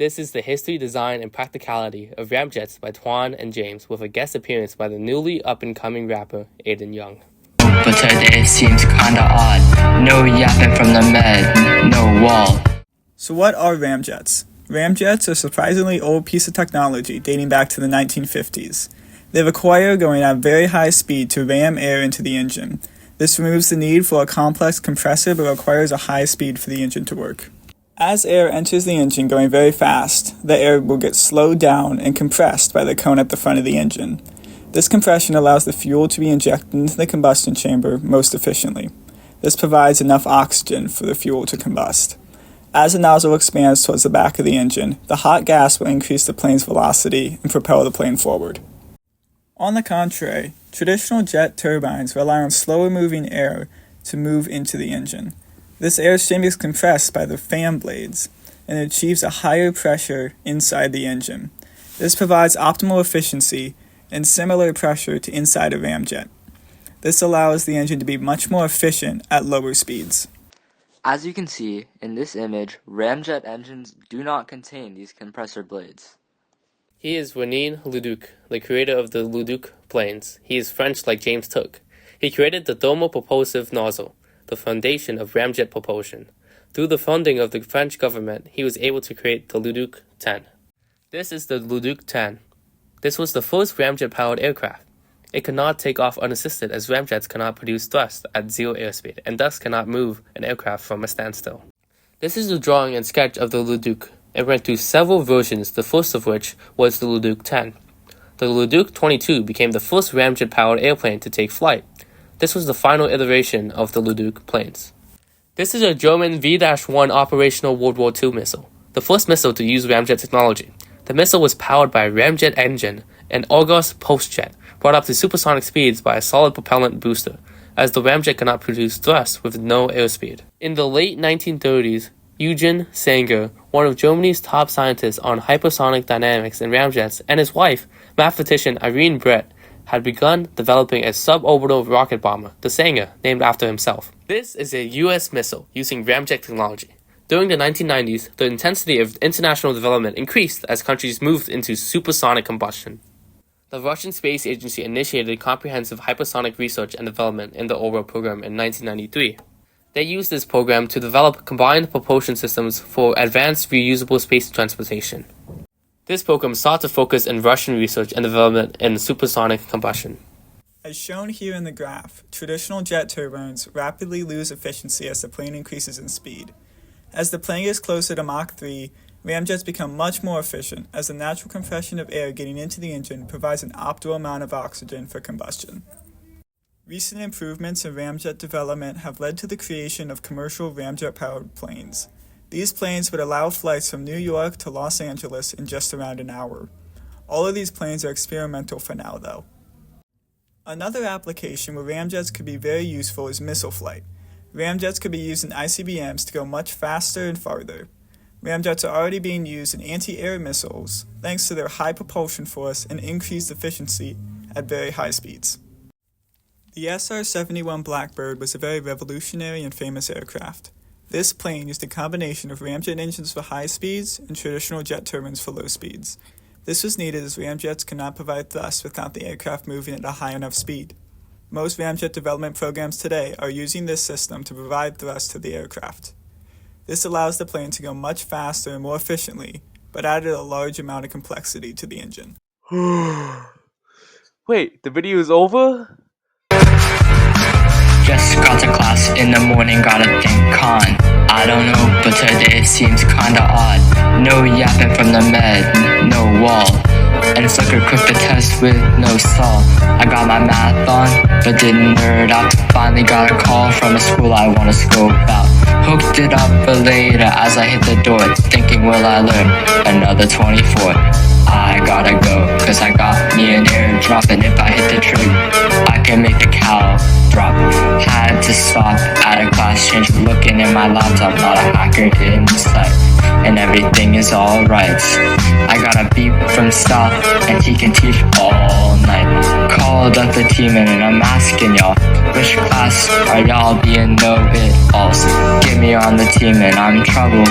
This is the history, design, and practicality of ramjets by Thuan and James, with a guest appearance by the newly up-and-coming rapper Aiden Young. But today seems kinda odd. No yapping from the med, no wall. So what are ramjets? Ramjets are a surprisingly old piece of technology dating back to the 1950s. They require going at very high speed to ram air into the engine. This removes the need for a complex compressor but requires a high speed for the engine to work. As air enters the engine going very fast, the air will get slowed down and compressed by the cone at the front of the engine. This compression allows the fuel to be injected into the combustion chamber most efficiently. This provides enough oxygen for the fuel to combust. As the nozzle expands towards the back of the engine, the hot gas will increase the plane's velocity and propel the plane forward. On the contrary, traditional jet turbines rely on slower moving air to move into the engine. This airstream is compressed by the fan blades and achieves a higher pressure inside the engine. This provides optimal efficiency and similar pressure to inside a ramjet. This allows the engine to be much more efficient at lower speeds. As you can see in this image, ramjet engines do not contain these compressor blades. He is René Leduc, the creator of the Leduc planes. He is French like James Turk. He created the thermopropulsive nozzle, the foundation of ramjet propulsion. Through the funding of the French government, he was able to create the Leduc 10. This is the Leduc 10. This was the first ramjet-powered aircraft. It could not take off unassisted as ramjets cannot produce thrust at zero airspeed and thus cannot move an aircraft from a standstill. This is a drawing and sketch of the Leduc. It went through several versions, the first of which was the Leduc 10. The Leduc 22 became the first ramjet-powered airplane to take flight. This was the final iteration of the Leduc planes. This is a German V-1 operational World War II missile, the first missile to use ramjet technology. The missile was powered by a ramjet engine and Argos pulse jet, brought up to supersonic speeds by a solid propellant booster, as the ramjet cannot produce thrust with no airspeed. In the late 1930s, Eugen Sanger, one of Germany's top scientists on hypersonic dynamics in ramjets, and his wife, mathematician Irene Brett, had begun developing a suborbital rocket bomber, the Sanger, named after himself. This is a U.S. missile using ramjet technology. During the 1990s, the intensity of international development increased as countries moved into supersonic combustion. The Russian Space Agency initiated comprehensive hypersonic research and development in the Ello program in 1993. They used this program to develop combined propulsion systems for advanced reusable space transportation. This program sought to focus in Russian research and development in supersonic combustion. As shown here in the graph, traditional jet turbines rapidly lose efficiency as the plane increases in speed. As the plane gets closer to Mach 3, ramjets become much more efficient as the natural compression of air getting into the engine provides an optimal amount of oxygen for combustion. Recent improvements in ramjet development have led to the creation of commercial ramjet-powered planes. These planes would allow flights from New York to Los Angeles in just around an hour. All of these planes are experimental for now, though. Another application where ramjets could be very useful is missile flight. Ramjets could be used in ICBMs to go much faster and farther. Ramjets are already being used in anti-air missiles thanks to their high propulsion force and increased efficiency at very high speeds. The SR-71 Blackbird was a very revolutionary and famous aircraft. This plane used a combination of ramjet engines for high speeds and traditional jet turbines for low speeds. This was needed as ramjets could not provide thrust without the aircraft moving at a high enough speed. Most ramjet development programs today are using this system to provide thrust to the aircraft. This allows the plane to go much faster and more efficiently, but added a large amount of complexity to the engine. Wait, the video is over? Just got to class in the morning, gotta think con. I don't know, but today seems kinda odd. No yapping from the med, no wall. And it's like a quick test with no salt. I got my math on, but didn't nerd out. Finally got a call from a school I wanna scope out. Hooked it up for later as I hit the door, thinking will I learn another 24. I gotta go, cause I got me an airdrop, and if I hit the trig, I can make the cow drop. Had to stop at a class change, looking in my laptop, not a hacker in sight, and everything is alright. I got a beep from South, and he can teach all night. Called up the team and I'm asking y'all, which class are y'all being know-it-alls? Get me on the team and I'm in trouble.